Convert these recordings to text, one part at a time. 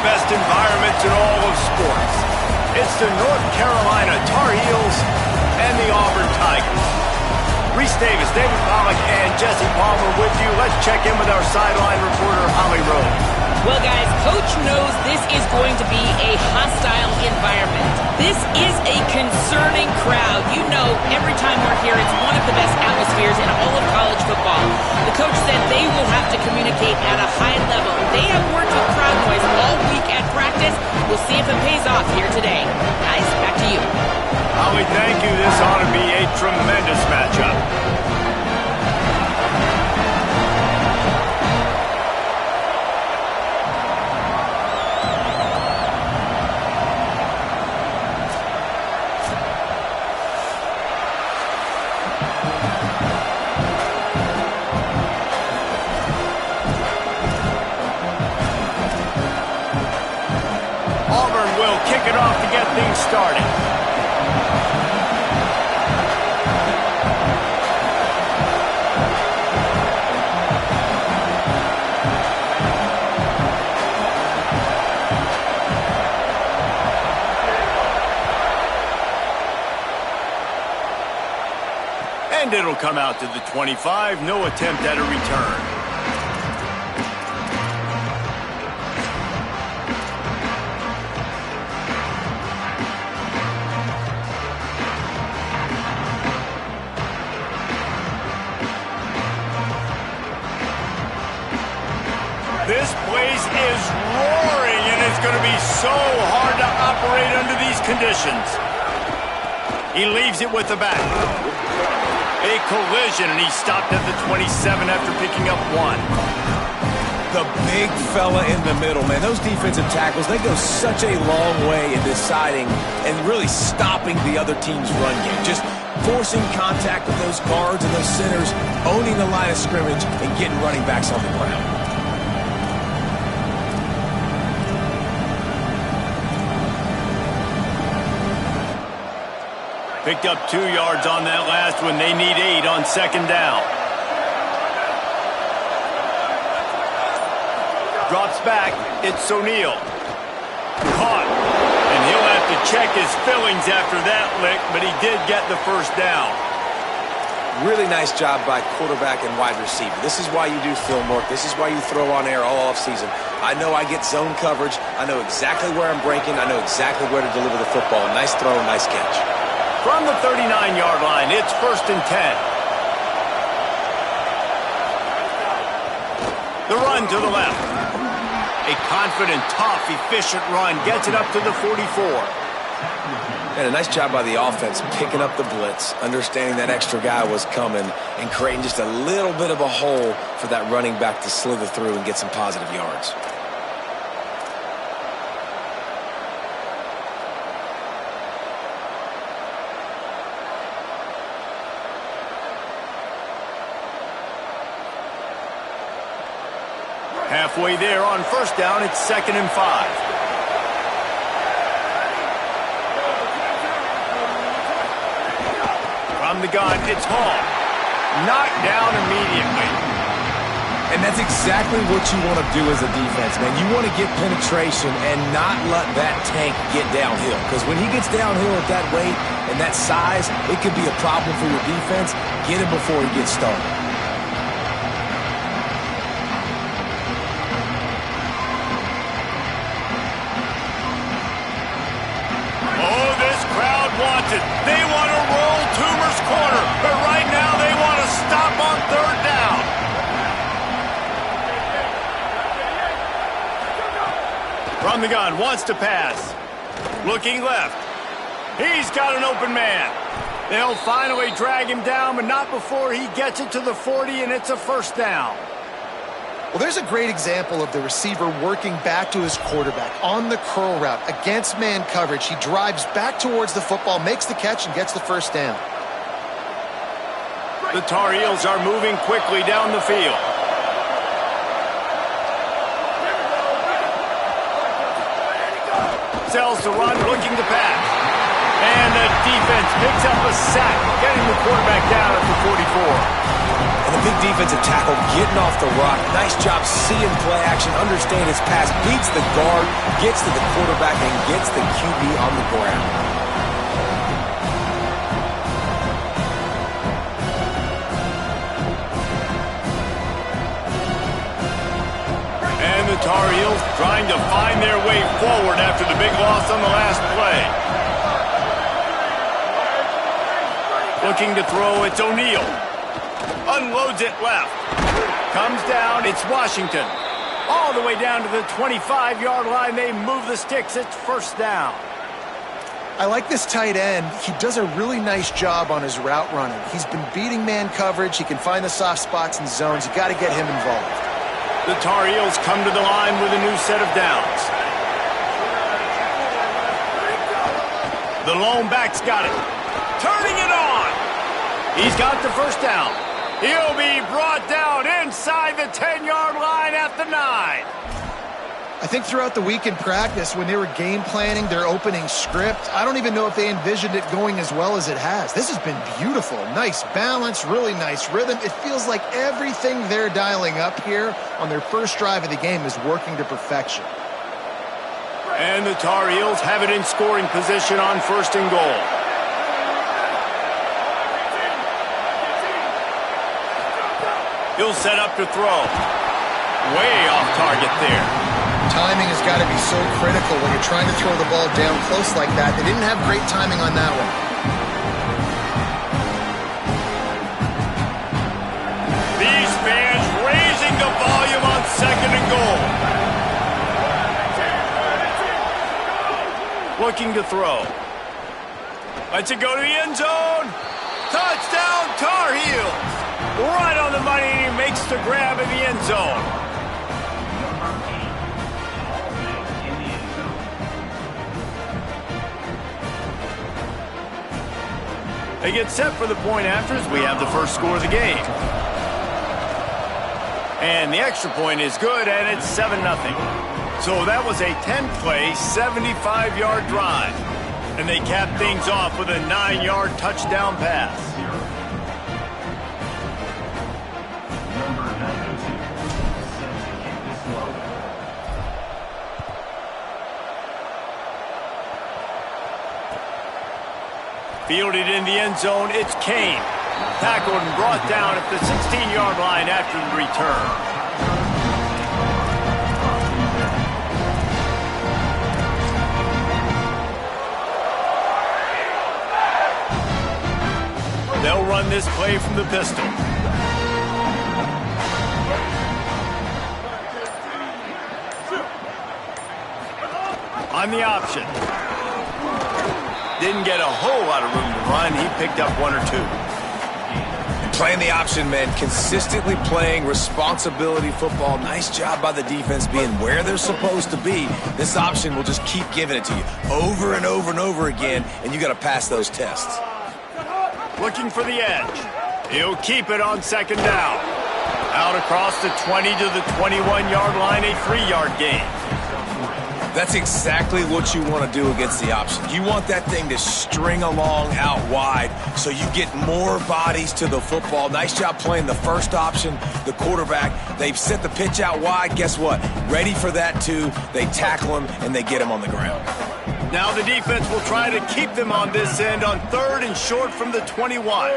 best environments in all of sports. It's the North Carolina Tar Heels and the Auburn Tigers. Reese Davis, David Pollack, and Jesse Palmer with you. Let's check in with our sideline reporter, Holly Rowe. Well, guys, Coach knows this is going to be a hostile environment. This is a concerning crowd. You know, every time we're here, it's one of the best atmospheres in all of college football. The coach said they will have to communicate at a high level. They have worked with crowd noise all week at practice. We'll see if it pays off here today. Guys, back to you. Holly, thank you. This ought to be a tremendous matchup. Auburn will kick it off to get things started. And it'll come out to the 25. No attempt at a return. This place is roaring, and it's going to be so hard to operate under these conditions. He leaves it with the back. A collision, and he stopped at the 27 after picking up one. The big fella in the middle, man. Those defensive tackles, they go such a long way in deciding and really stopping the other team's run game. Just forcing contact with those guards and those centers, owning the line of scrimmage, and getting running backs on the ground. Picked up 2 yards on that last one. They need 8 on second down. Drops back. It's O'Neal. Caught. And he'll have to check his fillings after that lick, but he did get the first down. Really nice job by quarterback and wide receiver. This is why you do film work. This is why you throw on air all offseason. I know I get zone coverage. I know exactly where I'm breaking. I know exactly where to deliver the football. Nice throw, nice catch. From the 39-yard line, it's 1st and 10. The run to the left. A confident, tough, efficient run gets it up to the 44. And a nice job by the offense picking up the blitz, understanding that extra guy was coming, and creating just a little bit of a hole for that running back to slither through and get some positive yards. Halfway there on first down, it's 2nd and 5. From the gun, it's Hall. Knocked down immediately. And that's exactly what you want to do as a defense, man. You want to get penetration and not let that tank get downhill. Because when he gets downhill at that weight and that size, it could be a problem for your defense. Get him before he gets started. They want to roll Toomer's corner, but right now they want to stop on 3rd down. From the gun, wants to pass. Looking left. He's got an open man. They'll finally drag him down, but not before he gets it to the 40, and it's a 1st down. Well, there's a great example of the receiver working back to his quarterback on the curl route against man coverage. He drives back towards the football, makes the catch, and gets the 1st down. The Tar Heels are moving quickly down the field. Sells the run, looking to pass. And the defense picks up a sack, getting the quarterback down at the 44. And the big defensive tackle getting off the rock. Nice job seeing play action, understand his pass, beats the guard, gets to the quarterback, and gets the QB on the ground. And the Tar Heels trying to find their way forward after the big loss on the last play. Looking to throw, it's O'Neal. Unloads it left. Comes down, it's Washington. All the way down to the 25-yard line. They move the sticks, it's first down. I like this tight end. He does a really nice job on his route running. He's been beating man coverage. He can find the soft spots and zones. You got to get him involved. The Tar Heels come to the line with a new set of downs. The lone back's got it. Turning it on. He's got the first down. He'll be brought down inside the 10-yard line at the 9. I think throughout the week in practice, when they were game planning their opening script, I don't even know if they envisioned it going as well as it has. This has been beautiful. Nice balance, really nice rhythm. It feels like everything they're dialing up here on their first drive of the game is working to perfection. And the Tar Heels have it in scoring position on first and goal. He'll set up to throw. Way off target there. Timing has got to be so critical when you're trying to throw the ball down close like that. They didn't have great timing on that one. These fans raising the volume on second and goal. Looking to throw. Lets it go to the end zone. Touchdown, Tar Heels. Right on the money, and he makes the grab in the end zone. They get set for the point after as we have the first score of the game. And the extra point is good, and it's 7-0. So that was a 10-play, 75-yard drive. And they cap things off with a 9-yard touchdown pass. Fielded in the end zone, it's Kane. Tackled and brought down at the 16-yard line after the return. They'll run this play from the pistol. On the option. Didn't get a whole lot of room to run. He picked up one or two. Playing the option, man. Consistently playing responsibility football. Nice job by the defense being where they're supposed to be. This option will just keep giving it to you over and over and over again, and you got to pass those tests. Looking for the edge. He'll keep it on second down. Out across the 20 to the 21-yard line, a 3-yard gain. That's exactly what you want to do against the option. You want that thing to string along out wide so you get more bodies to the football. Nice job playing the first option, the quarterback. They've set the pitch out wide. Guess what? Ready for that too. They tackle him, and they get him on the ground. Now the defense will try to keep them on this end on third and short from the 21.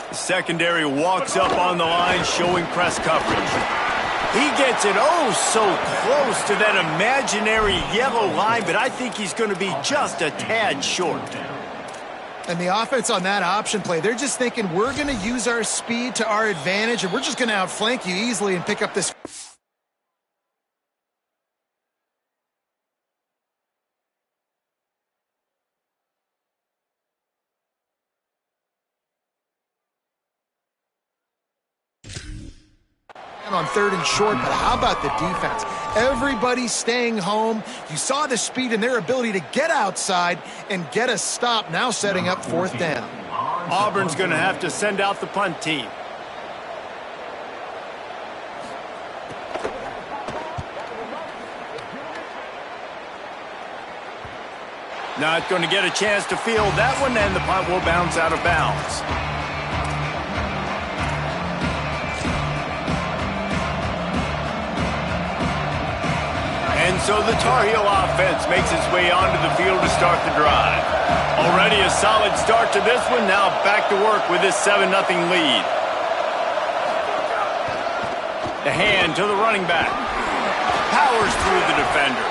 The secondary walks up on the line showing press coverage. He gets it so close to that imaginary yellow line, but I think he's going to be just a tad short. And the offense on that option play, they're just thinking we're going to use our speed to our advantage, and we're just going to outflank you easily and pick up this. On third and short, but how about the defense? Everybody's staying home. You saw the speed and their ability to get outside and get a stop, now setting up fourth down. Auburn's going to have to send out the punt team. Not going to get a chance to field that one, and the punt will bounce out of bounds. And so the Tar Heel offense makes its way onto the field to start the drive. Already a solid start to this one. Now back to work with this 7-0 lead. The hand to the running back. Powers through the defender.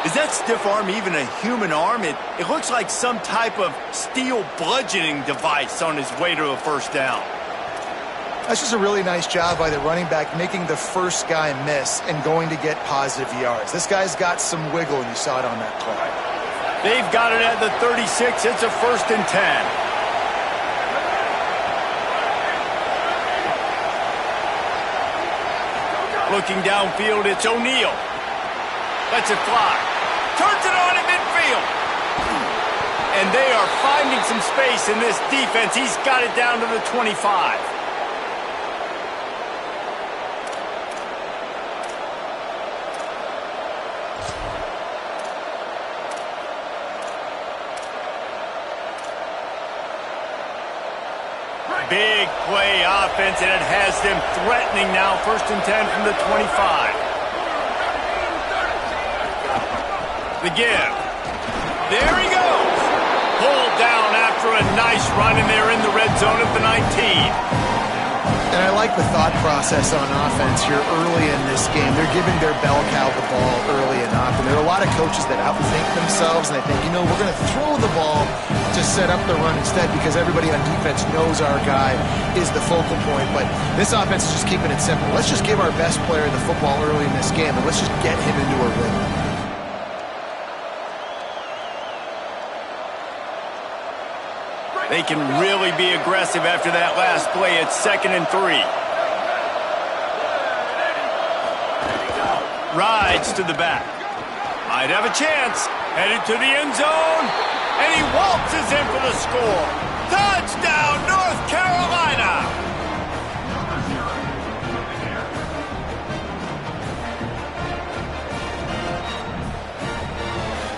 Is that stiff arm even a human arm? It looks like some type of steel bludgeoning device on his way to a first down. That's just a really nice job by the running back, making the first guy miss and going to get positive yards. This guy's got some wiggle, and you saw it on that play. They've got it at the 36. It's a 1st and 10. Looking downfield, it's O'Neal. Lets it fly. Turns it on in midfield. And they are finding some space in this defense. He's got it down to the 25. Big play offense, and it has them threatening now. 1st and 10 from the 25. The give. There he goes. Pulled down after a nice run, and they're in the red zone at the 19. And I like the thought process on offense here early in this game. They're giving their bell cow the ball early and often. There are a lot of coaches that outthink themselves, and they think, you know, we're going to throw the ball to set up the run instead because everybody on defense knows our guy is the focal point. But this offense is just keeping it simple. Let's just give our best player the football early in this game, and let's just get him into a rhythm. They can really be aggressive after that last play. It's 2nd and 3. Rides to the back. Might have a chance. Headed to the end zone. And he waltzes in for the score. Touchdown, North Carolina!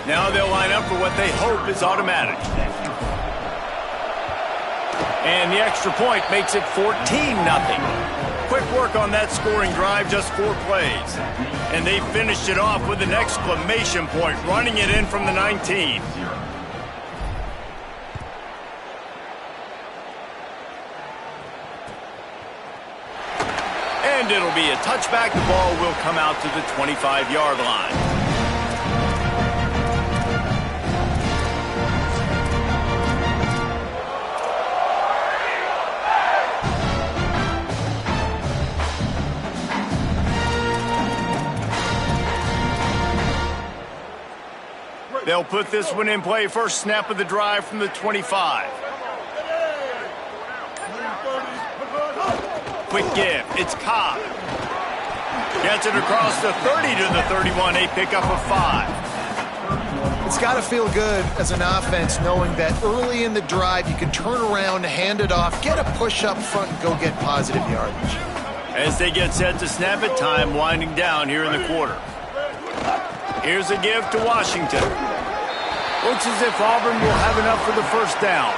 Now they'll line up for what they hope is automatic. And the extra point makes it 14-0. Quick work on that scoring drive, just 4 plays. And they finished it off with an exclamation point, running it in from the 19. And it'll be a touchback. The ball will come out to the 25-yard line. They'll put this one in play. First snap of the drive from the 25. Quick give. It's Cobb. Gets it across the 30 to the 31. A pickup of 5. It's got to feel good as an offense knowing that early in the drive you can turn around, hand it off, get a push up front, and go get positive yardage. As they get set to snap it, time winding down here in the quarter. Here's a give to Washington. Looks as if Auburn will have enough for the first down.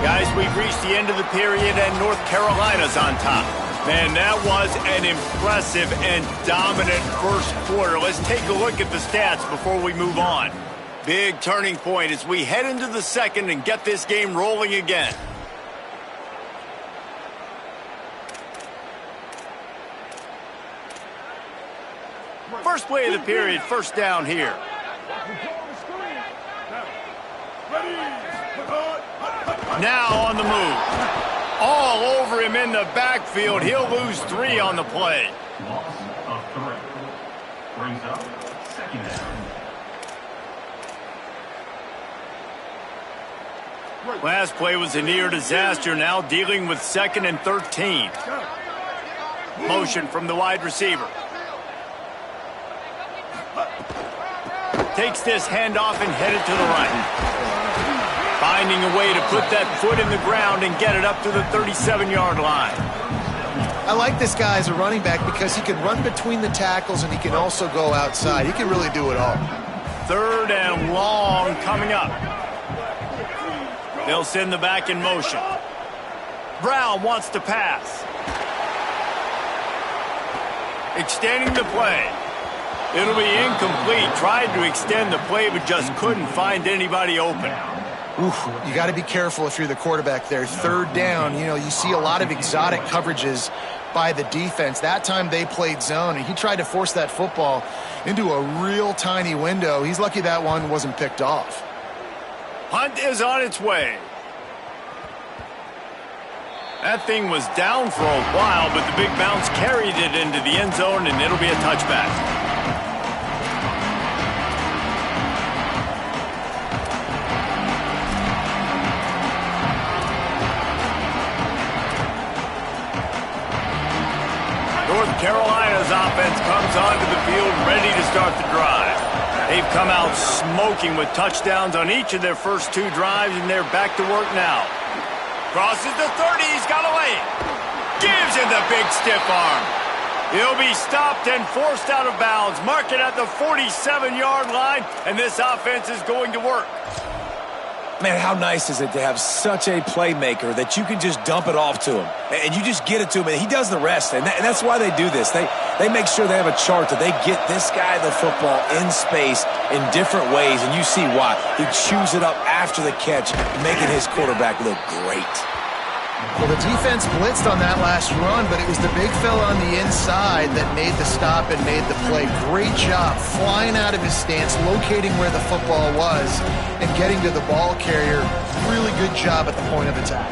Guys, we've reached the end of the period, and North Carolina's on top. Man, that was an impressive and dominant first quarter. Let's take a look at the stats before we move on. Big turning point as we head into the second and get this game rolling again. First play of the period, first down here. Now on the move. All over him in the backfield. He'll lose 3 on the play. Loss of 3. Brings up 2nd down. Last play was a near disaster. Now dealing with 2nd and 13. Motion from the wide receiver. Takes this handoff and headed to the right. Finding a way to put that foot in the ground and get it up to the 37-yard line. I like this guy as a running back because he can run between the tackles and he can also go outside. He can really do it all. 3rd and long coming up. They'll send the back in motion. Brown wants to pass. Extending the play. It'll be incomplete. Tried to extend the play, but just couldn't find anybody open. Oof, you got to be careful if you're the quarterback there. 3rd down, you know, you see a lot of exotic coverages by the defense. That time they played zone, and he tried to force that football into a real tiny window. He's lucky that one wasn't picked off. Punt is on its way. That thing was down for a while, but the big bounce carried it into the end zone, and it'll be a touchback. North Carolina's offense comes onto the field ready to start the drive. They've come out smoking with touchdowns on each of their first 2 drives, and they're back to work now. Crosses the 30, he's got away. Gives him the big stiff arm. He'll be stopped and forced out of bounds. Mark it at the 47-yard line, and this offense is going to work. Man, how nice is it to have such a playmaker that you can just dump it off to him, and you just get it to him, and he does the rest, and that's why they do this. They make sure they have a chart that they get this guy the football in space in different ways, and you see why. He chews it up after the catch, making his quarterback look great. Well, the defense blitzed on that last run, but it was the big fella on the inside that made the stop and made the play. Great job flying out of his stance, locating where the football was, and getting to the ball carrier. Really good job at the point of attack.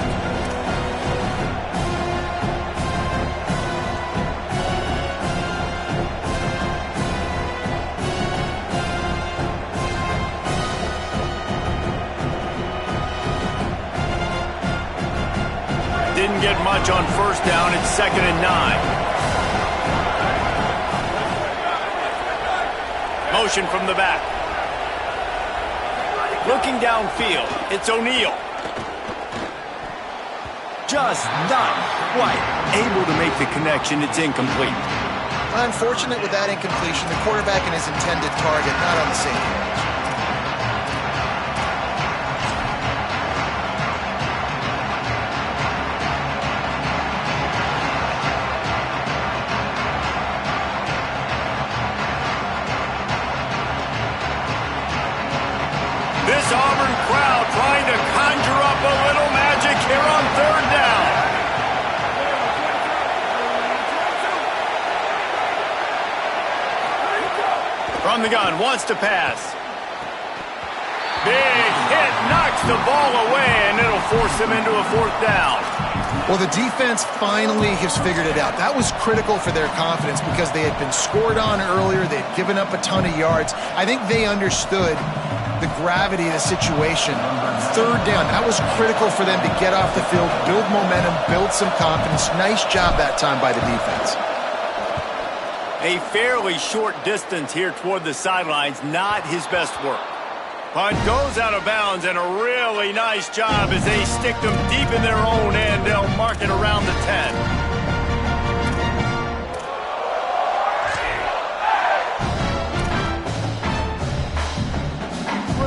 Didn't get much on 1st down. It's 2nd and 9. Motion from the back. Looking downfield, it's O'Neal. Just not quite able to make the connection. It's incomplete. Unfortunate with that incompletion. The quarterback and his intended target not on the same page. This Auburn crowd trying to conjure up a little magic here on 3rd down. From the gun, wants to pass. Big hit, knocks the ball away, and it'll force him into a 4th down. Well, the defense finally has figured it out. That was critical for their confidence because they had been scored on earlier. They had given up a ton of yards. I think they understood the gravity of the situation. 3rd down, that was critical for them to get off the field, build momentum, build some confidence. Nice job that time by the defense. A fairly short distance here toward the sidelines, not his best work. Punt goes out of bounds, and a really nice job as they stick them deep in their own end. They'll mark it around the 10.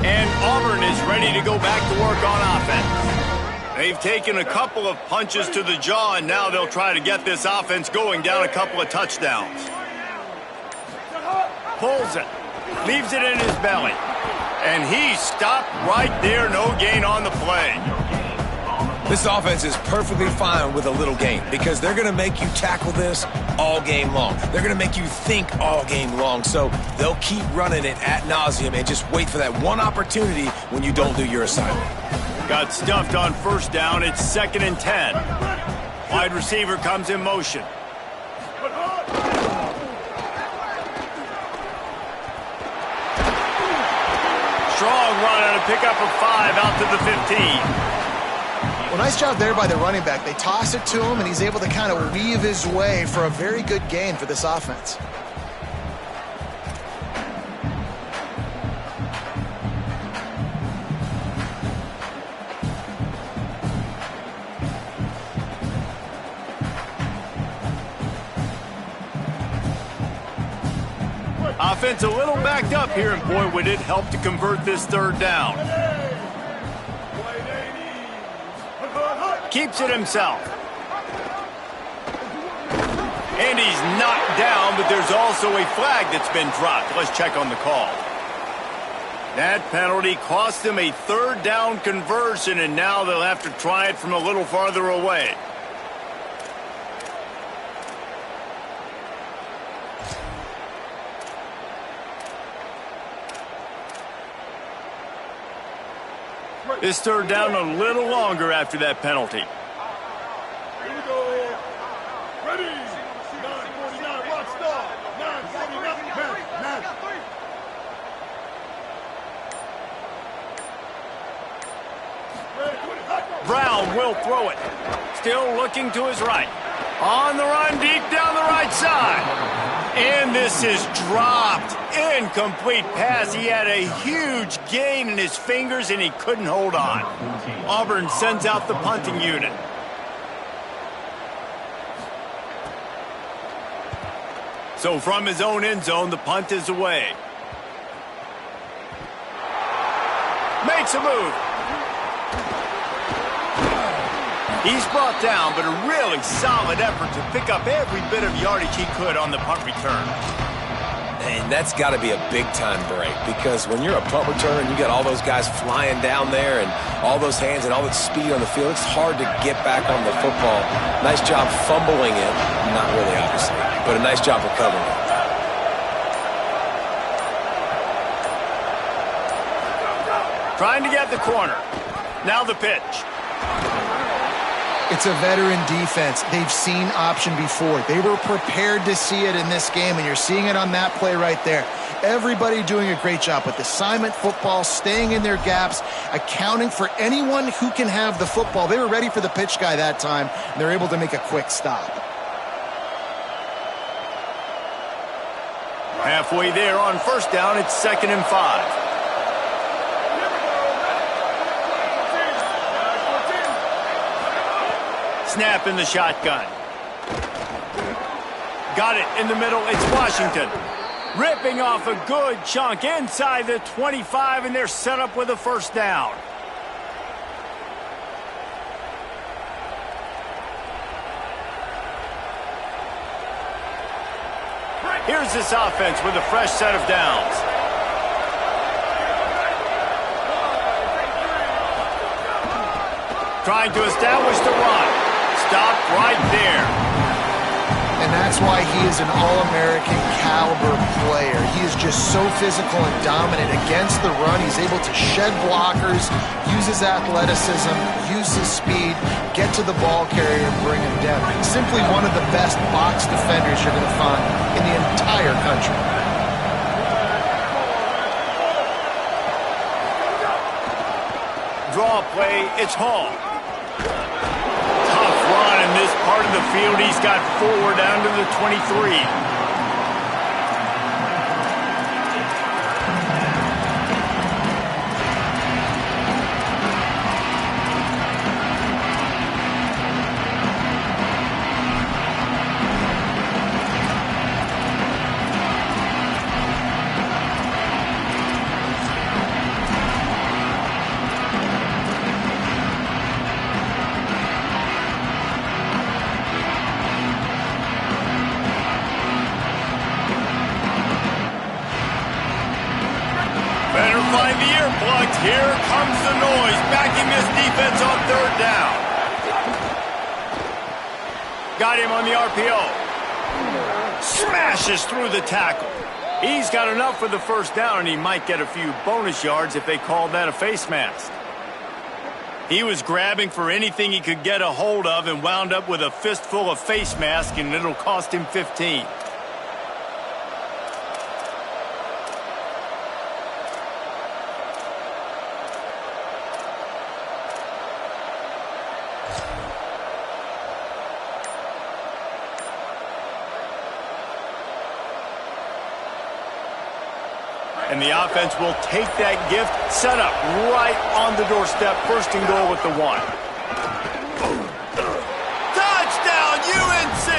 And Auburn is ready to go back to work on offense. They've taken a couple of punches to the jaw, and now they'll try to get this offense going down a couple of touchdowns. Pulls it, leaves it in his belly, and he stopped right there. No gain on the play. This offense is perfectly fine with a little gain because they're going to make you tackle this all game long. They're going to make you think all game long. So they'll keep running it ad nauseum and just wait for that one opportunity when you don't do your assignment. Got stuffed on 1st down. It's 2nd and 10. Wide receiver comes in motion. Strong run and a pickup of 5 out to the 15. Well, nice job there by the running back. They toss it to him, and he's able to kind of weave his way for a very good gain for this offense. Offense a little backed up here, and boy, would it help to convert this third down. Keeps it himself. And he's knocked down, but there's also a flag that's been dropped. Let's check on the call. That penalty cost them a third down conversion, and now they'll have to try it from a little farther away. This third down a little longer after that penalty. Here we go. Ready. 9:49. Watch start. 9:49. Brown will throw it. Still looking to his right. On the run, deep down the right side. And this is dropped. Incomplete pass. He had a huge gain in his fingers, and he couldn't hold on. Auburn sends out the punting unit. So from his own end zone, the punt is away. Makes a move. He's brought down, but a really solid effort to pick up every bit of yardage he could on the punt return. And that's got to be a big-time break, because when you're a punt returner and you got all those guys flying down there and all those hands and all that speed on the field, it's hard to get back on the football. Nice job fumbling it. Not really, obviously, but a nice job recovering it. Trying to get the corner. Now the pitch. It's a veteran defense. They've seen option before. They were prepared to see it in this game, and you're seeing it on that play right there. Everybody doing a great job with assignment football, staying in their gaps, accounting for anyone who can have the football. They were ready for the pitch guy that time, and they're able to make a quick stop. Halfway there on first down, it's 2nd and 5. Snap in the shotgun. Got it in the middle. It's Washington. Ripping off a good chunk inside the 25, and they're set up with a first down. Here's this offense with a fresh set of downs. Trying to establish the run. Stopped right there. And that's why he is an All-American caliber player. He is just so physical and dominant against the run. He's able to shed blockers, use his athleticism, use his speed, get to the ball carrier and bring him down. Simply one of the best box defenders you're going to find in the entire country. Draw play, it's Hall. Run in this part of the field. He's got 4 down to the 23. Find the earplugs. Here comes the noise, backing this defense on 3rd down. Got him on the RPO. Smashes through the tackle. He's got enough for the first down, and he might get a few bonus yards if they called that a face mask. He was grabbing for anything he could get a hold of and wound up with a fistful of face mask, and it'll cost him 15. And the offense will take that gift, set up right on the doorstep, 1st and goal with the 1. Touchdown, UNC!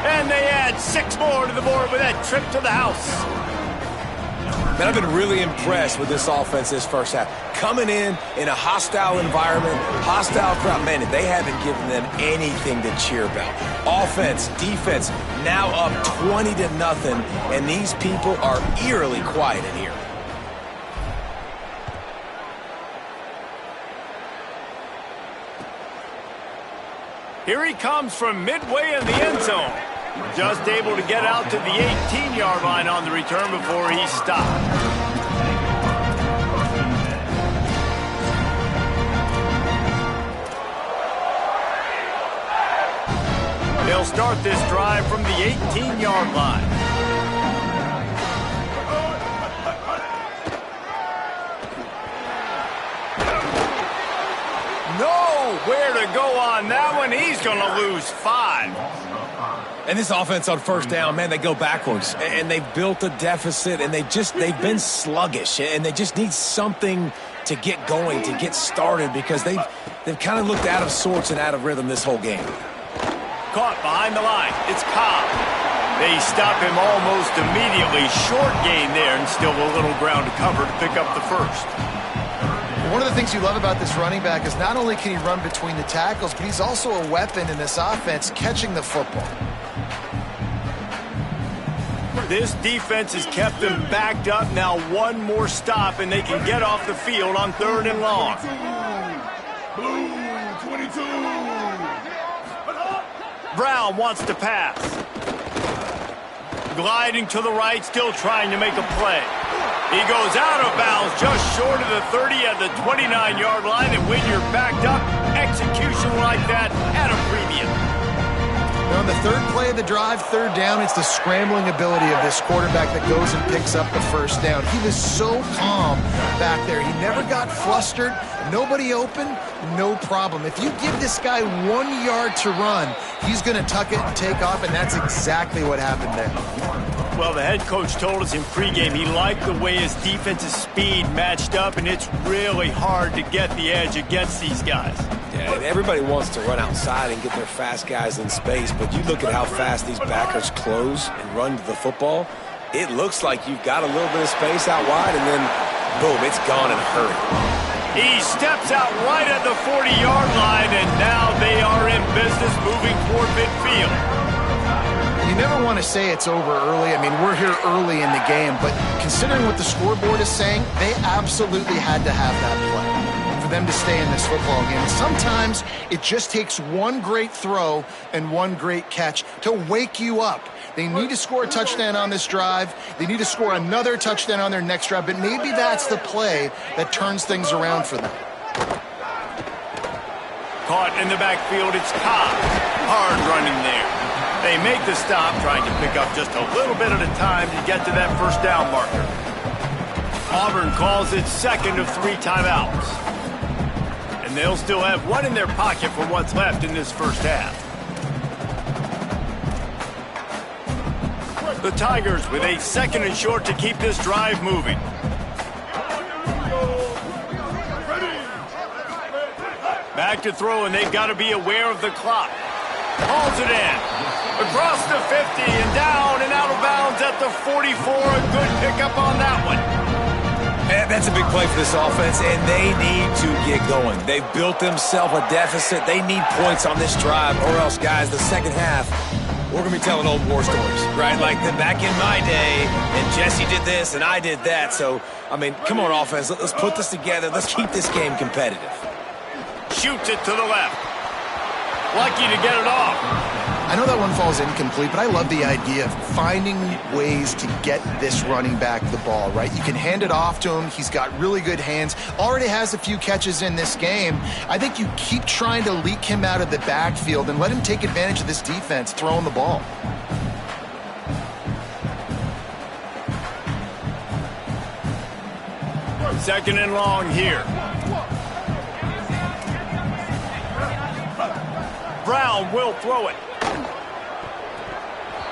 And they add 6 more to the board with that trip to the house. Man, I've been really impressed with this offense this first half. Coming in a hostile environment, hostile crowd. Man, they haven't given them anything to cheer about. Offense, defense, now up 20-0, and these people are eerily quiet in here. Here he comes from midway in the end zone. Just able to get out to the 18-yard line on the return before he stopped. They'll start this drive from the 18-yard line. Nowhere to go on that one. He's going to lose 5. And this offense on first down, man, they go backwards. And they've built a deficit, and they've been sluggish. And they just need something to get going, to get started, because they've kind of looked out of sorts and out of rhythm this whole game. Caught behind the line. It's Cobb. They stop him almost immediately. Short gain there, and still a little ground to cover to pick up the first. One of the things you love about this running back is not only can he run between the tackles, but he's also a weapon in this offense catching the football. This defense has kept them backed up. Now one more stop, and they can get off the field on 3rd and long. Blue 22. Brown wants to pass. Gliding to the right, still trying to make a play. He goes out of bounds just short of the 30 at the 29-yard line, and when you're backed up, execution like that at a premium. On the third play of the drive, 3rd down, it's the scrambling ability of this quarterback that goes and picks up the first down. He was so calm back there. He never got flustered. Nobody open, no problem. If you give this guy 1 yard to run, he's going to tuck it and take off, and that's exactly what happened there. Well, the head coach told us in pregame he liked the way his defensive speed matched up, and it's really hard to get the edge against these guys. Yeah, and everybody wants to run outside and get their fast guys in space, but you look at how fast these backers close and run to the football, it looks like you've got a little bit of space out wide, and then, boom, it's gone in a hurry. He steps out right at the 40-yard line, and now they are in business moving toward midfield. You never want to say it's over early. I mean, we're here early in the game, but considering what the scoreboard is saying, they absolutely had to have that play for them to stay in this football game. Sometimes it just takes one great throw and one great catch to wake you up. They need to score a touchdown on this drive. They need to score another touchdown on their next drive, but maybe that's the play that turns things around for them. Caught in the backfield, it's Cobb. Hard running there. They make the stop, trying to pick up just a little bit at a time to get to that first down marker. Auburn calls it 2nd of 3 timeouts. And they'll still have one in their pocket for what's left in this first half. The Tigers with a 2nd and short to keep this drive moving. Back to throw, and they've got to be aware of the clock. Hauls it in. Across the 50 and down and out of bounds at the 44. A good pickup on that one. And that's a big play for this offense, and they need to get going. They've built themselves a deficit. They need points on this drive, or else, guys, the second half, we're going to be telling old war stories, right? Like back in my day, and Jesse did this, and I did that. So, I mean, come on, offense. Let's put this together. Let's keep this game competitive. Shoots it to the left. Lucky to get it off. I know that one falls incomplete, but I love the idea of finding ways to get this running back the ball, right? You can hand it off to him. He's got really good hands. Already has a few catches in this game. I think you keep trying to leak him out of the backfield and let him take advantage of this defense throwing the ball. Second and long here. Brown will throw it.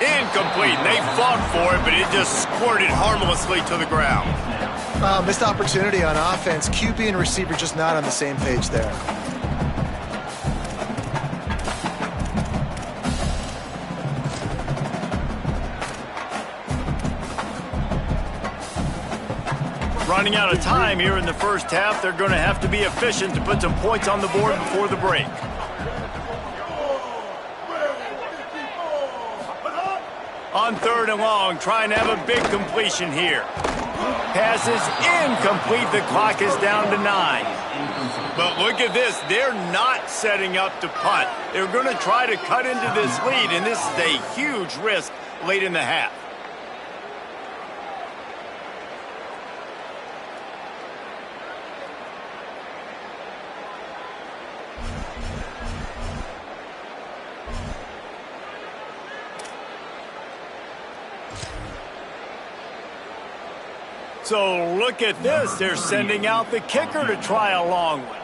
Incomplete. They fought for it, but it just squirted harmlessly to the ground. Missed opportunity on offense. QB and receiver just not on the same page there. Running out of time here in the first half. They're going to have to be efficient to put some points on the board before the break. On 3rd and long, trying to have a big completion here. Pass is incomplete. The clock is down to 9. But look at this. They're not setting up to punt. They're going to try to cut into this lead, and this is a huge risk late in the half. So look at this. They're sending out the kicker to try a long one.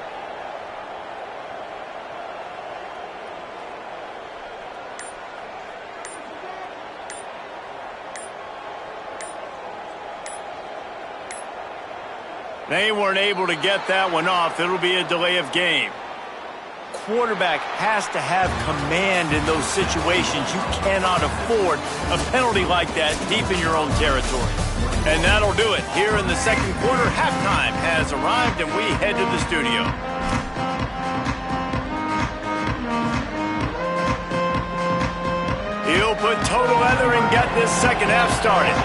They weren't able to get that one off. It'll be a delay of game. Quarterback has to have command in those situations. You cannot afford a penalty like that deep in your own territory. And that'll do it. Here in the second quarter, halftime has arrived, and we head to the studio. He'll put total leather and get this second half started.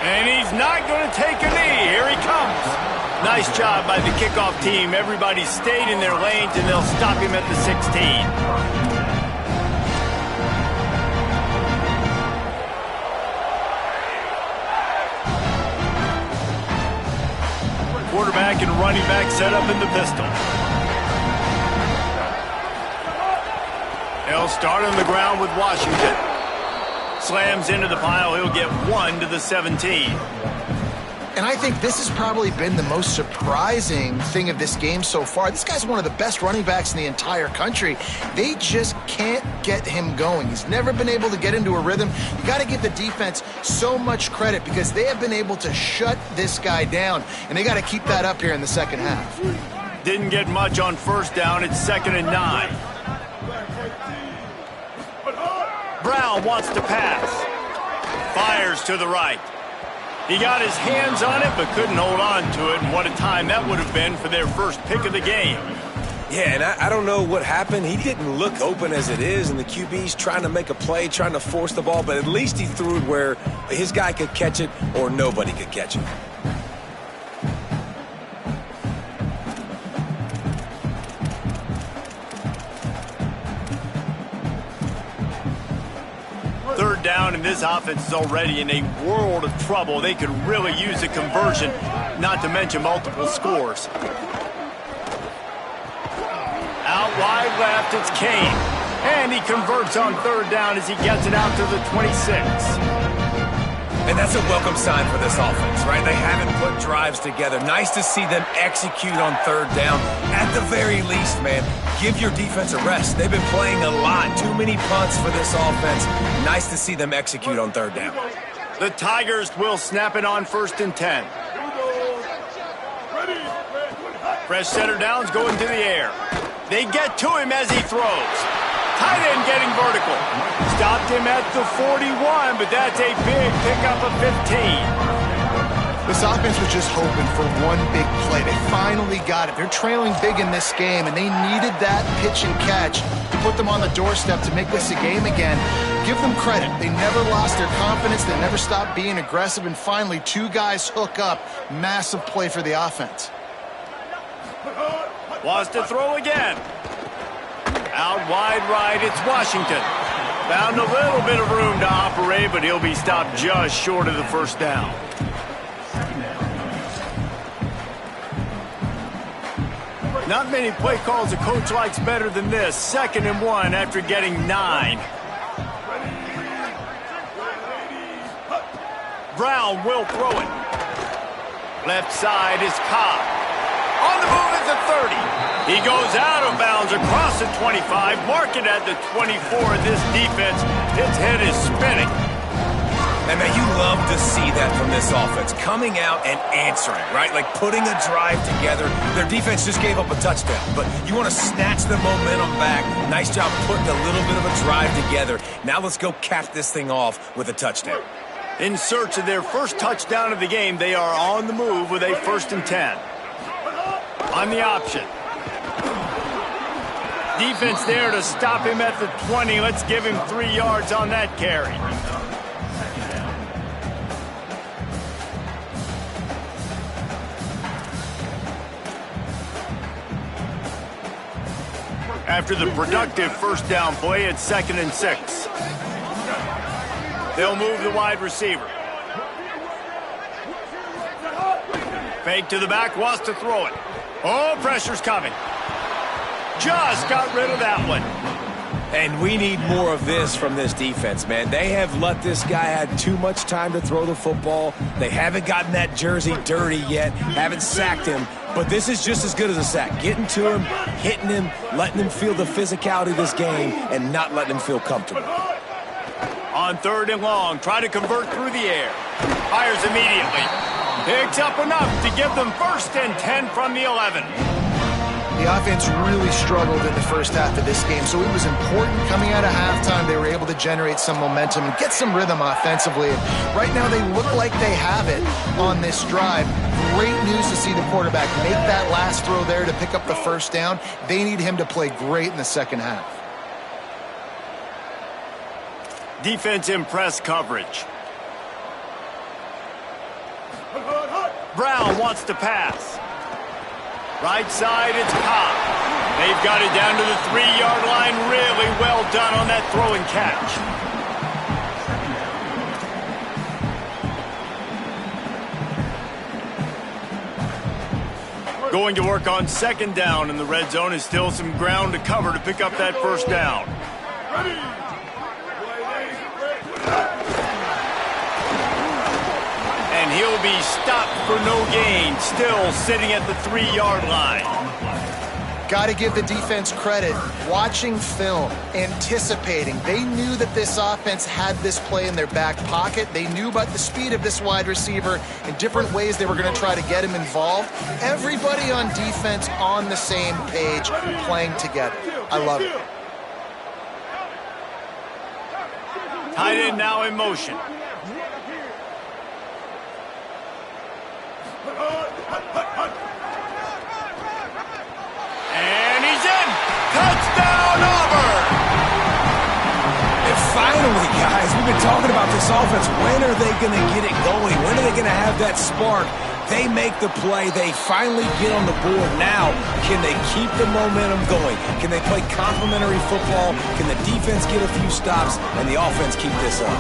And he's not going to take a knee. Here he comes. Nice job by the kickoff team. Everybody stayed in their lanes, and they'll stop him at the 16. Quarterback and running back set up in the pistol. They'll start on the ground with Washington. Slams into the pile. He'll get 1 to the 17. And I think this has probably been the most surprising thing of this game so far. This guy's one of the best running backs in the entire country. They just can't get him going. He's never been able to get into a rhythm. You got to give the defense so much credit because they have been able to shut this guy down, and they got to keep that up here in the second half. Didn't get much on first down. It's 2nd and 9. Brown wants to pass. Fires to the right. He got his hands on it, but couldn't hold on to it, and what a time that would have been for their first pick of the game. Yeah, and I don't know what happened. He didn't look open as it is, and the QB's trying to make a play, trying to force the ball, but at least he threw it where his guy could catch it or nobody could catch it. Third down, and this offense is already in a world of trouble. They could really use a conversion, not to mention multiple scores. Out wide left, it's Kane. And he converts on third down as he gets it out to the 26. And that's a welcome sign for this offense, right? They haven't put drives together. Nice to see them execute on third down. At the very least, man, give your defense a rest. They've been playing a lot. Too many punts for this offense. Nice to see them execute on third down. The Tigers will snap it on 1st and 10. Fresh setter downs going to the air. They get to him as he throws. Tight end getting vertical. Stopped him at the 41, but that's a big pickup of 15. This offense was just hoping for one big play. They finally got it. They're trailing big in this game, and they needed that pitch and catch to put them on the doorstep to make this a game again. Give them credit. They never lost their confidence. They never stopped being aggressive, and finally 2 guys hook up. Massive play for the offense. Wants to throw again. Out wide right, it's Washington. Found a little bit of room to operate, but he'll be stopped just short of the first down. Not many play calls a coach likes better than this. 2nd and 1 after getting 9. Brown will throw it. Left side is Cobb. On the move at the 30. He goes out of bounds across the 25. Mark it at the 24. This defense, its head is spinning. And man, you love to see that from this offense, coming out and answering, right? Like putting a drive together. Their defense just gave up a touchdown, but you want to snatch the momentum back. Nice job putting a little bit of a drive together. Now let's go cap this thing off with a touchdown. In search of their first touchdown of the game, they are on the move with a 1st and 10. On the option. Defense there to stop him at the 20. Let's give him 3 yards on that carry. After the productive first down play, it's 2nd and 6. They'll move the wide receiver. Fake to the back, wants to throw it. Oh, pressure's coming. Just got rid of that one. And we need more of this from this defense, man. They have let this guy have too much time to throw the football. They haven't gotten that jersey dirty yet, haven't sacked him. But this is just as good as a sack. Getting to him, hitting him, letting him feel the physicality of this game, and not letting him feel comfortable. On 3rd and long, try to convert through the air. Fires immediately. Picks up enough to give them 1st and 10 from the 11. The offense really struggled in the first half of this game, so it was important coming out of halftime. They were able to generate some momentum and get some rhythm offensively. Right now, they look like they have it on this drive. Great news to see the quarterback make that last throw there to pick up the 1st down. They need him to play great in the second half. Defense in press coverage. Brown wants to pass. Right side, it's Pop. They've got it down to the 3-yard line. Really well done on that throw and catch. Going to work on 2nd down in the red zone is still some ground to cover to pick up that 1st down. And he'll be stopped for no gain, still sitting at the 3-yard line. Got to give the defense credit. Watching film, anticipating. They knew that this offense had this play in their back pocket. They knew about the speed of this wide receiver and different ways they were going to try to get him involved. Everybody on defense on the same page, playing together. I love it. Tight end now in motion. And he's in. Touchdown, Auburn. And finally, guys, we've been talking about this offense. When are they going to get it going? When are they going to have that spark? They make the play. They finally get on the board. Now, can they keep the momentum going? Can they play complementary football? Can the defense get a few stops and the offense keep this up?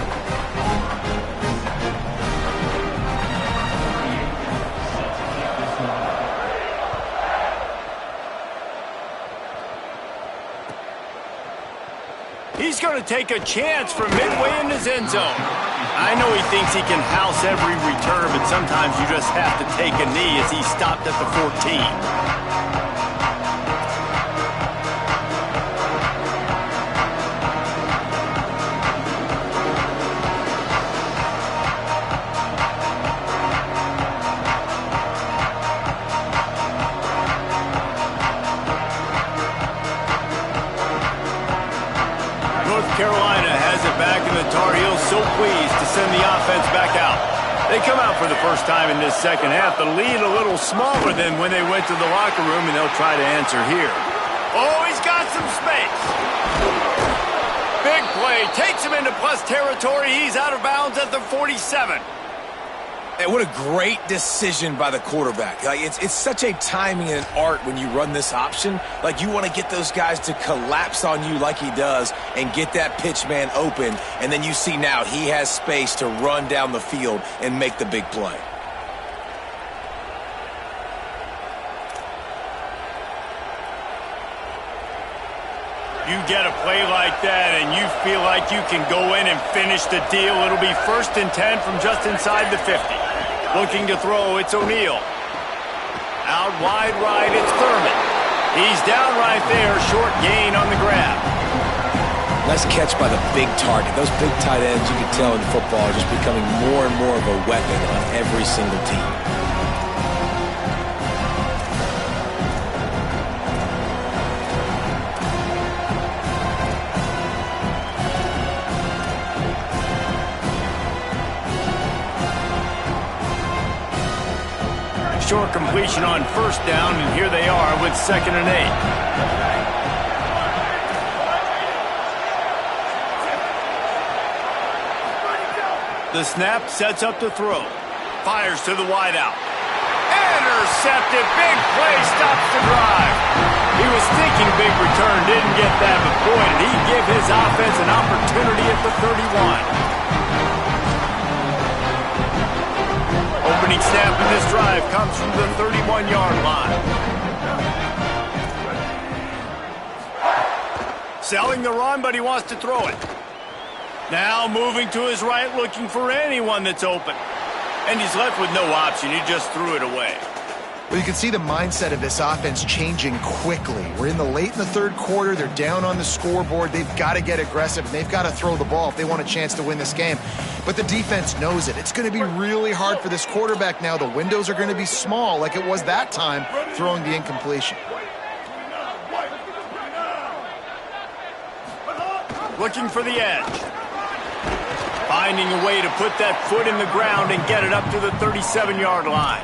He's going to take a chance from midway in his end zone. I know he thinks he can house every return, but sometimes you just have to take a knee as he stopped at the 14. Carolina has it back, and the Tar Heels so pleased to send the offense back out. They come out for the first time in this second half. The lead a little smaller than when they went to the locker room, and they'll try to answer here. Oh, he's got some space. Big play. Takes him into plus territory. He's out of bounds at the 47. And what a great decision by the quarterback. Like it's such a timing and an art when you run this option. Like you want to get those guys to collapse on you like he does and get that pitch man open. And then you see now he has space to run down the field and make the big play. You get a play like that and you feel like you can go in and finish the deal. It'll be 1st and 10 from just inside the 50. Looking to throw, it's O'Neal. Out wide right, it's Thurman. He's down right there, short gain on the grab. Nice catch by the big target. Those big tight ends, you can tell in football, are just becoming more and more of a weapon on every single team. Short completion on first down, and here they are with 2nd and 8. The snap sets up to throw. Fires to the wideout. Intercepted. Big play stops the drive. He was thinking big return, didn't get that, but boy, did he give his offense an opportunity at the 31. Opening snap in this drive comes from the 31-yard line. Selling the run, but he wants to throw it. Now moving to his right, looking for anyone that's open. And he's left with no option. He just threw it away. Well, you can see the mindset of this offense changing quickly. We're late in the third quarter. They're down on the scoreboard. They've got to get aggressive, and they've got to throw the ball if they want a chance to win this game. But the defense knows it. It's going to be really hard for this quarterback now. The windows are going to be small like it was that time throwing the incompletion. Looking for the edge. Finding a way to put that foot in the ground and get it up to the 37-yard line.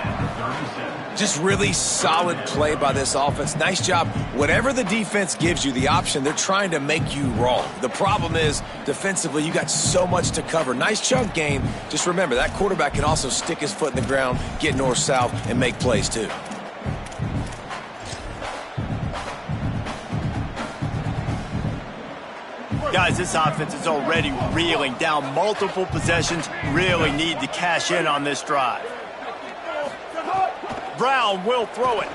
Just really solid play by this offense. Nice job. Whatever the defense gives you the option, they're trying to make you wrong. The problem is, defensively, you got so much to cover. Nice chunk gain. Just remember, that quarterback can also stick his foot in the ground, get north-south, and make plays too. Guys, this offense is already reeling down multiple possessions. Really need to cash in on this drive. Brown will throw it.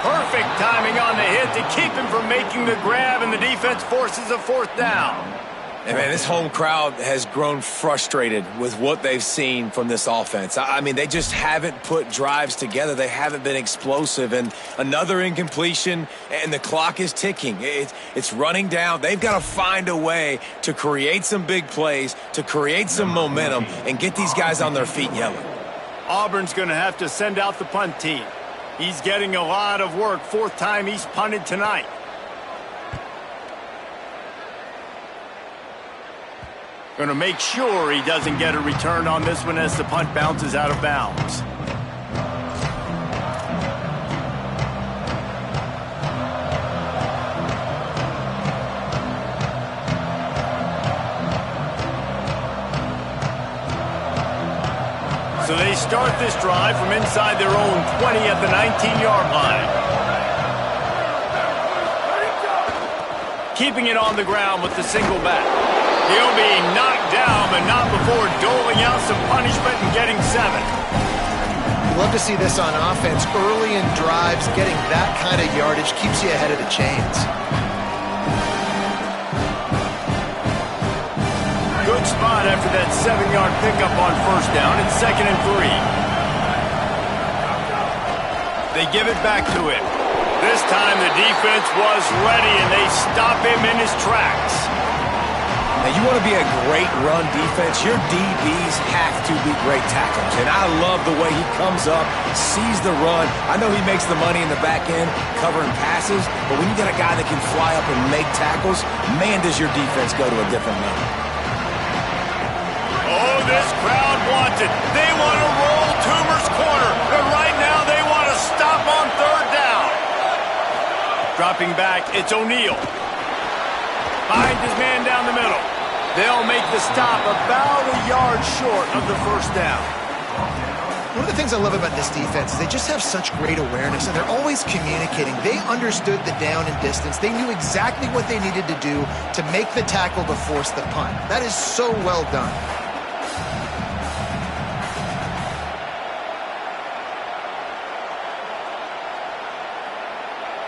Perfect timing on the hit to keep him from making the grab, and the defense forces a 4th down. And man, this home crowd has grown frustrated with what they've seen from this offense. I mean, they just haven't put drives together. They haven't been explosive, and another incompletion, and the clock is ticking. It's running down. They've got to find a way to create some big plays, to create some momentum, and get these guys on their feet yelling. Auburn's going to have to send out the punt team. He's getting a lot of work. 4th time he's punted tonight. Going to make sure he doesn't get a return on this one as the punt bounces out of bounds. So they start this drive from inside their own 20 at the 19-yard line. Keeping it on the ground with the single back. He'll be knocked down, but not before doling out some punishment and getting 7. Love to see this on offense. Early in drives, getting that kind of yardage keeps you ahead of the chains. Good spot after that 7-yard pickup on first down. It's 2nd and 3. They give it back to him. This time the defense was ready, and they stop him in his tracks. Now, you want to be a great run defense, your DBs have to be great tacklers. And I love the way he comes up, sees the run. I know he makes the money in the back end covering passes, but when you got a guy that can fly up and make tackles, man, does your defense go to a different level. Oh, this crowd wants it. They want to roll Toomer's corner, but right now they want to stop on 3rd down. Dropping back, it's O'Neal. Finds his man down the middle. They'll make the stop about a yard short of the 1st down. One of the things I love about this defense is they just have such great awareness, and they're always communicating. They understood the down and distance. They knew exactly what they needed to do to make the tackle to force the punt. That is so well done.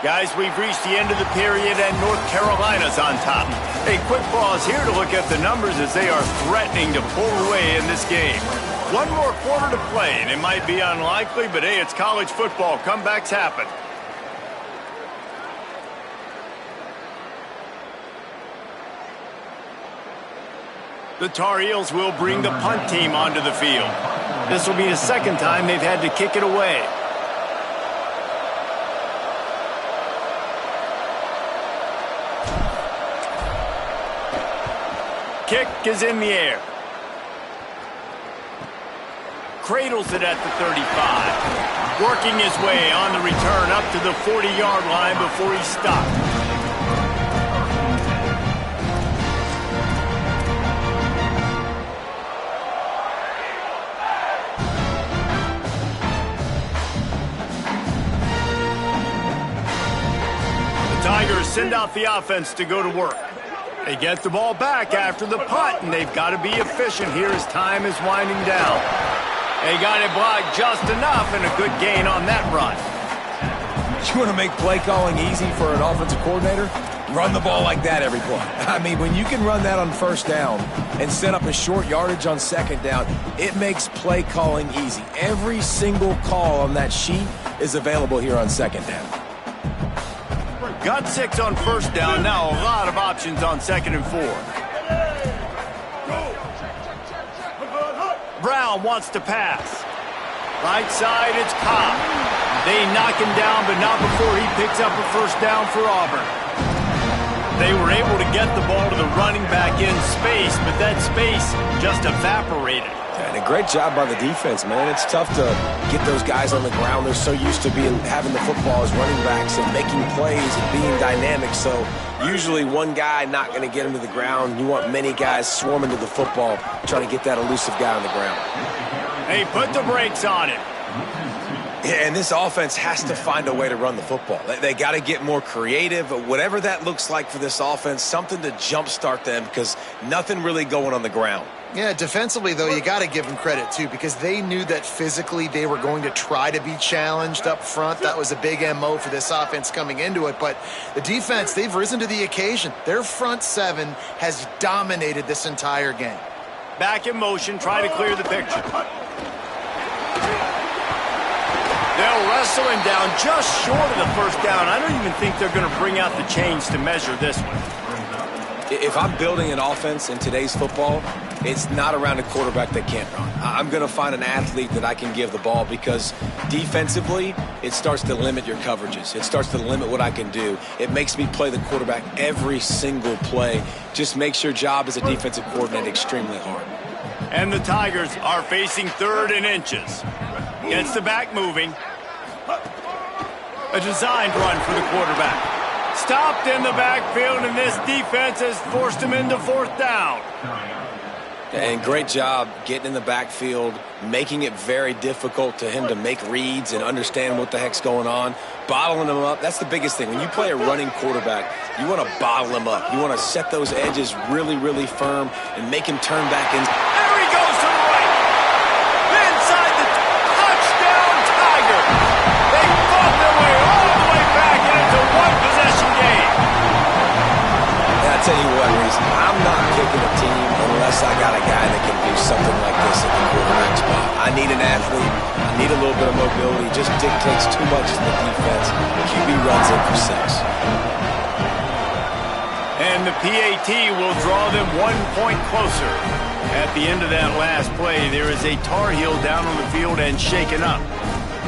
Guys, we've reached the end of the period, and North Carolina's on top. A quick pause here to look at the numbers as they are threatening to pull away in this game. One more quarter to play, and it might be unlikely, but hey, it's college football. Comebacks happen. The Tar Heels will bring the punt team onto the field. This will be the second time they've had to kick it away. Kick is in the air. Cradles it at the 35. Working his way on the return up to the 40-yard line before he stopped. Tigers send out the offense to go to work. They get the ball back after the punt, and they've got to be efficient here as time is winding down. They got it blocked just enough, and a good gain on that run. You want to make play calling easy for an offensive coordinator? Run the ball like that every play. I mean, when you can run that on first down and set up a short yardage on second down, it makes play calling easy. Every single call on that sheet is available here on second down. Got 6 on first down. Now a lot of options on 2nd and 4. Brown wants to pass. Right side, it's Cobb. They knock him down, but not before he picks up a first down for Auburn. They were able to get the ball to the running back in space, but that space just evaporated. And a great job by the defense, man. It's tough to get those guys on the ground. They're so used to having the football as running backs and making plays and being dynamic. So usually one guy not going to get him to the ground. You want many guys swarming to the football, trying to get that elusive guy on the ground. They put the brakes on it. Yeah, and this offense has to find a way to run the football. They got to get more creative, whatever that looks like for this offense, something to jumpstart them because nothing really going on the ground. Yeah, defensively, though, you got to give them credit, too, because they knew that physically they were going to try to be challenged up front. That was a big MO for this offense coming into it. But the defense, they've risen to the occasion. Their front seven has dominated this entire game. Back in motion, try to clear the picture. They'll wrestle him down just short of the first down. I don't even think they're going to bring out the chains to measure this one. If I'm building an offense in today's football, it's not around a quarterback that can't run. I'm going to find an athlete that I can give the ball because defensively, it starts to limit your coverages. It starts to limit what I can do. It makes me play the quarterback every single play. Just makes your job as a defensive coordinator extremely hard. And the Tigers are facing 3rd and inches. Gets the back moving. A designed run for the quarterback. Stopped in the backfield, and this defense has forced him into 4th down. And great job getting in the backfield, making it very difficult to him to make reads and understand what the heck's going on. Bottling him up, that's the biggest thing. When you play a running quarterback, you want to bottle him up. You want to set those edges really, really firm and make him turn back in. There he goes to the right. Inside the touchdown Tiger. They fought their way all the way back, and it's a one-possession game. And I tell you what, Reese, I'm not kicking a team unless I got a guy that can do something like this at the quarterback spot. I need an athlete. I need a little bit of mobility. It just dictates too much to the defense. QB runs in for 6. And the PAT will draw them 1 point closer. At the end of that last play, there is a Tar Heel down on the field and shaken up.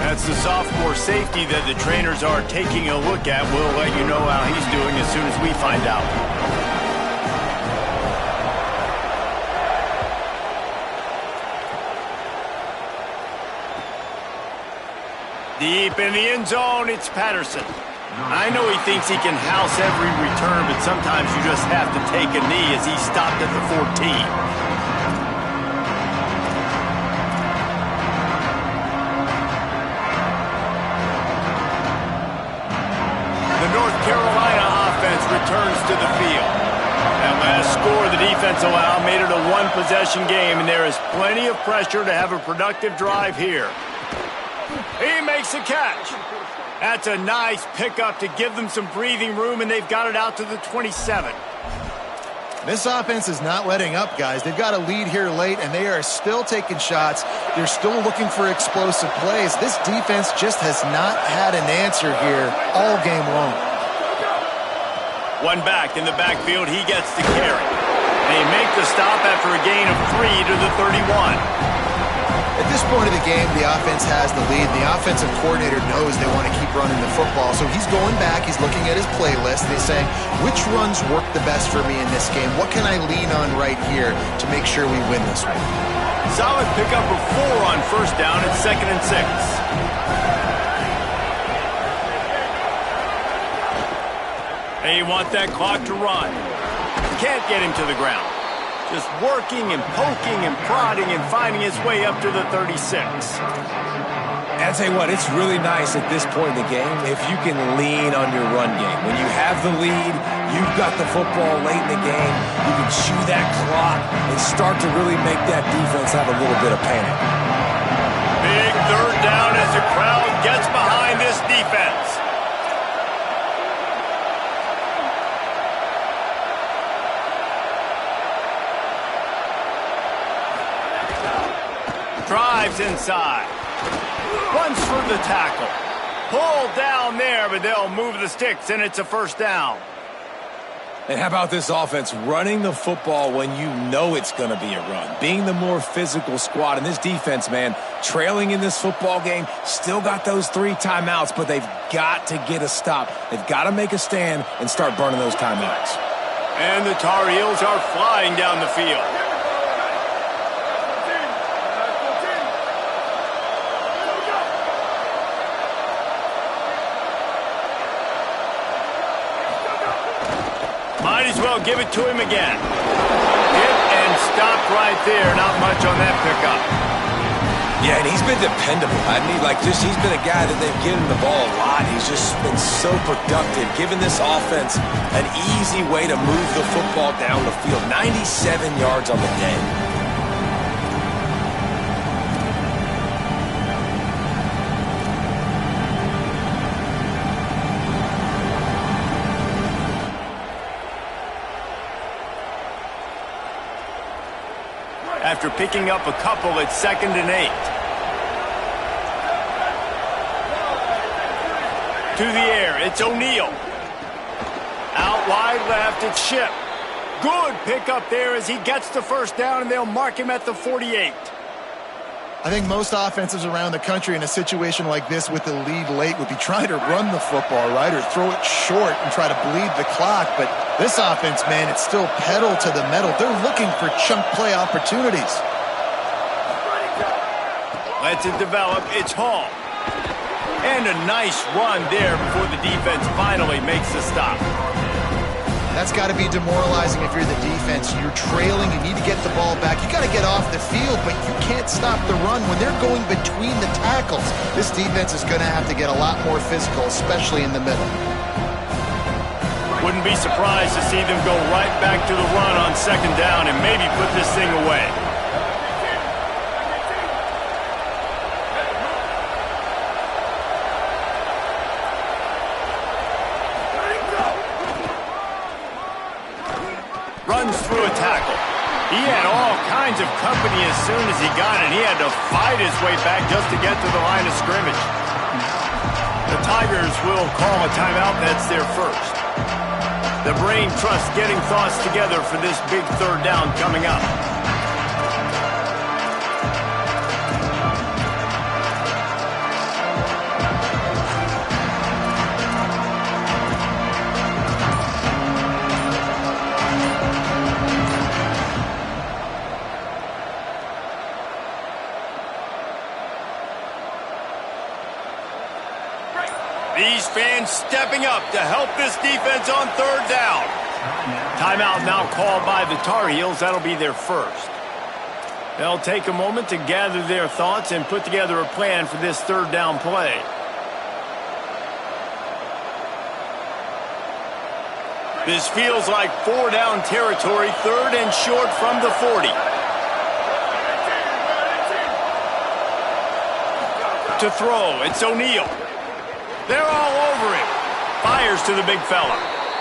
That's the sophomore safety that the trainers are taking a look at. We'll let you know how he's doing as soon as we find out. Deep in the end zone, it's Patterson. I know he thinks he can house every return, but sometimes you just have to take a knee as he stopped at the 14. North Carolina offense returns to the field. That last score the defense allowed made it a one-possession game, and there is plenty of pressure to have a productive drive here. He makes a catch. That's a nice pickup to give them some breathing room, and they've got it out to the 27. This offense is not letting up, guys. They've got a lead here late, and they are still taking shots. They're still looking for explosive plays. This defense just has not had an answer here all game long. One back in the backfield. He gets the carry. They make the stop after a gain of 3 to the 31. At this point of the game, the offense has the lead. The offensive coordinator knows they want to keep running the football, so he's going back. He's looking at his playlist. He's saying, which runs work the best for me in this game? What can I lean on right here to make sure we win this one? Solid pickup of 4 on first down at 2nd and 6. They want that clock to run. Can't get him to the ground. Just working and poking and prodding and finding his way up to the 36. And I'll tell you what, it's really nice at this point in the game if you can lean on your run game. When you have the lead, you've got the football late in the game, you can chew that clock and start to really make that defense have a little bit of panic. Big third down as the crowd gets behind this defense. Drives inside. Runs for the tackle. Pulled down there, but they'll move the sticks, and it's a first down. And how about this offense running the football when you know it's going to be a run? Being the more physical squad. And this defense, man, trailing in this football game, still got those 3 timeouts, but they've got to get a stop. They've got to make a stand and start burning those timeouts. And the Tar Heels are flying down the field. Might as well give it to him again. Hit and stopped right there. Not much on that pickup. Yeah, and he's been dependable. I mean, he's been a guy that they've given the ball a lot. He's just been so productive, giving this offense an easy way to move the football down the field. 97 yards on the day. After picking up a couple at 2nd and 8. To the air, it's O'Neal. Out wide left, it's Ship. Good pickup there as he gets the first down, and they'll mark him at the 48. I think most offenses around the country in a situation like this with the lead late would be trying to run the football, right, or throw it short and try to bleed the clock. But this offense, man, it's still pedal to the metal. They're looking for chunk play opportunities. Lets it develop. It's Hall. And a nice run there before the defense finally makes the stop. That's got to be demoralizing if you're the defense. You're trailing. You need to get the ball back. You got to get off the field, but you can't stop the run when they're going between the tackles. This defense is going to have to get a lot more physical, especially in the middle. Wouldn't be surprised to see them go right back to the run on 2nd down and maybe put this thing away. Runs through a tackle. He had all kinds of company as soon as he got it. He had to fight his way back just to get to the line of scrimmage. The Tigers will call a timeout. That's their first. The brain trust getting thoughts together for this big third down coming up. These fans stepping up to help this defense on 3rd down. Timeout now called by the Tar Heels. That'll be their first. They'll take a moment to gather their thoughts and put together a plan for this 3rd down play. This feels like 4-down territory, 3rd and short from the 40. To throw, it's O'Neal. They're all over him. Fires to the big fella.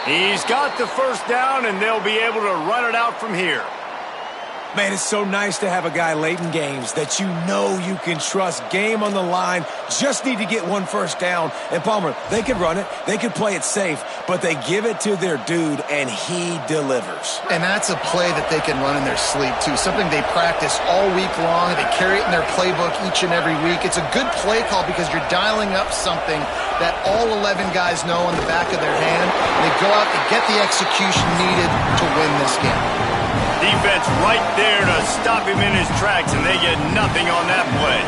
He's got the first down, and they'll be able to run it out from here. Man, it's so nice to have a guy late in games that you know you can trust. Game on the line, just need to get one first down. And Palmer, they could run it, they could play it safe, but they give it to their dude, and he delivers. And that's a play that they can run in their sleep, too. Something they practice all week long. They carry it in their playbook each and every week. It's a good play call because you're dialing up something that all 11 guys know on the back of their hand. They go out and get the execution needed to win this game. Defense right there to stop him in his tracks, and they get nothing on that play.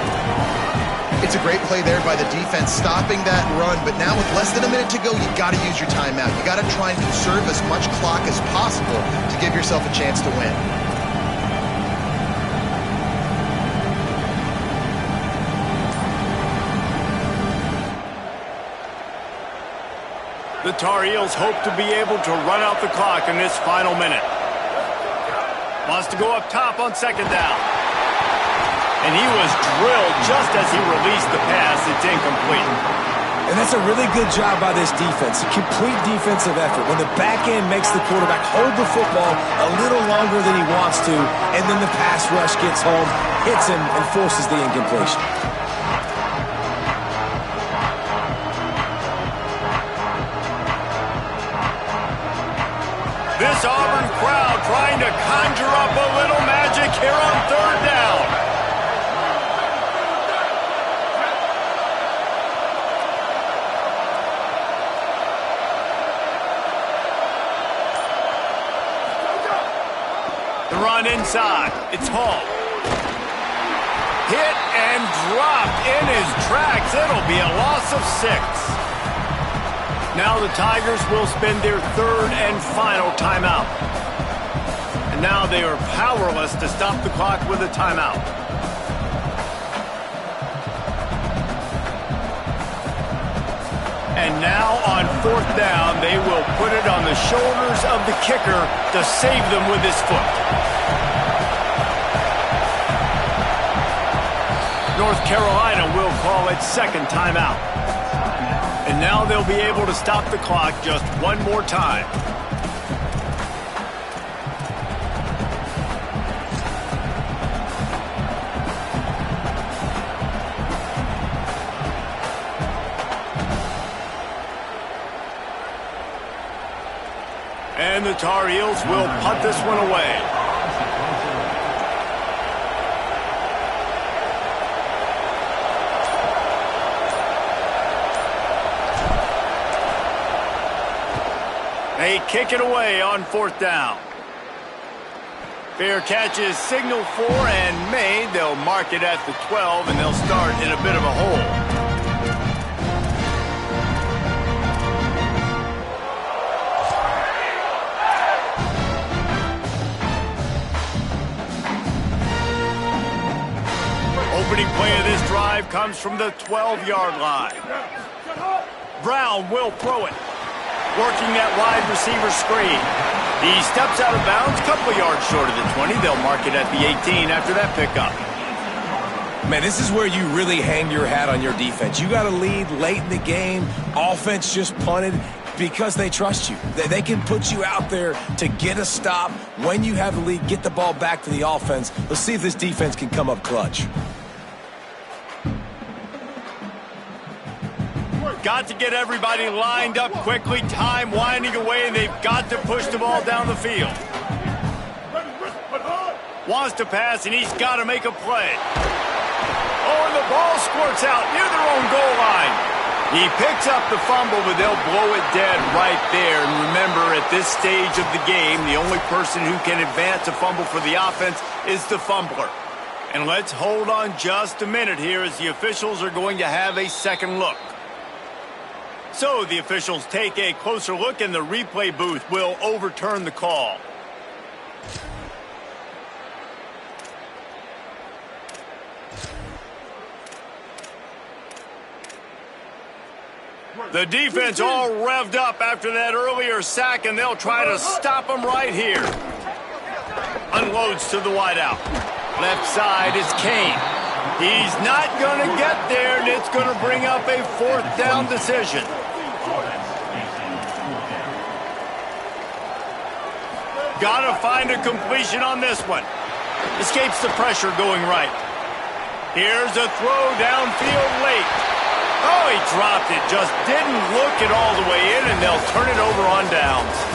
It's a great play there by the defense, stopping that run. But now with less than a minute to go, you got to use your timeout. You got to try and conserve as much clock as possible to give yourself a chance to win. The Tar Heels hope to be able to run out the clock in this final minute. Wants to go up top on second down. And he was drilled just as he released the pass. It's incomplete. And that's a really good job by this defense. A complete defensive effort. When the back end makes the quarterback hold the football a little longer than he wants to, and then the pass rush gets home, hits him, and forces the incompletion. This Auburn crowd trying to conjure up a little magic here on third down. The run inside. It's Hall. Hit and dropped in his tracks. It'll be a loss of 6. Now the Tigers will spend their third and final timeout. And now they are powerless to stop the clock with a timeout. And now on fourth down, they will put it on the shoulders of the kicker to save them with his foot. North Carolina will call its second timeout. And now they'll be able to stop the clock just one more time. And the Tar Heels will punt this one away. They kick it away on fourth down. Fair catch is signaled for and made. They'll mark it at the 12, and they'll start in a bit of a hole. Opening play of this drive comes from the 12-yard line. Brown will throw it. Working that wide receiver screen. He steps out of bounds, a couple of yards short of the 20. They'll mark it at the 18 after that pickup. Man, this is where you really hang your hat on your defense. You got to lead late in the game. Offense just punted because they trust you. They can put you out there to get a stop. When you have the lead, get the ball back to the offense. Let's see if this defense can come up clutch. Got to get everybody lined up quickly. Time winding away, and they've got to push the ball down the field. Wants to pass, and he's got to make a play. Oh, and the ball squirts out near their own goal line. He picks up the fumble, but they'll blow it dead right there. And remember, at this stage of the game, the only person who can advance a fumble for the offense is the fumbler. And let's hold on just a minute here as the officials are going to have a second look. So the officials take a closer look, and the replay booth will overturn the call. The defense all revved up after that earlier sack, and they'll try to stop them right here. Unloads to the wideout. Left side is Kane. He's not going to get there, and it's going to bring up a fourth down decision. Got to find a completion on this one. Escapes the pressure going right. Here's a throw downfield late. Oh, he dropped it. Just didn't look it all the way in, and they'll turn it over on downs.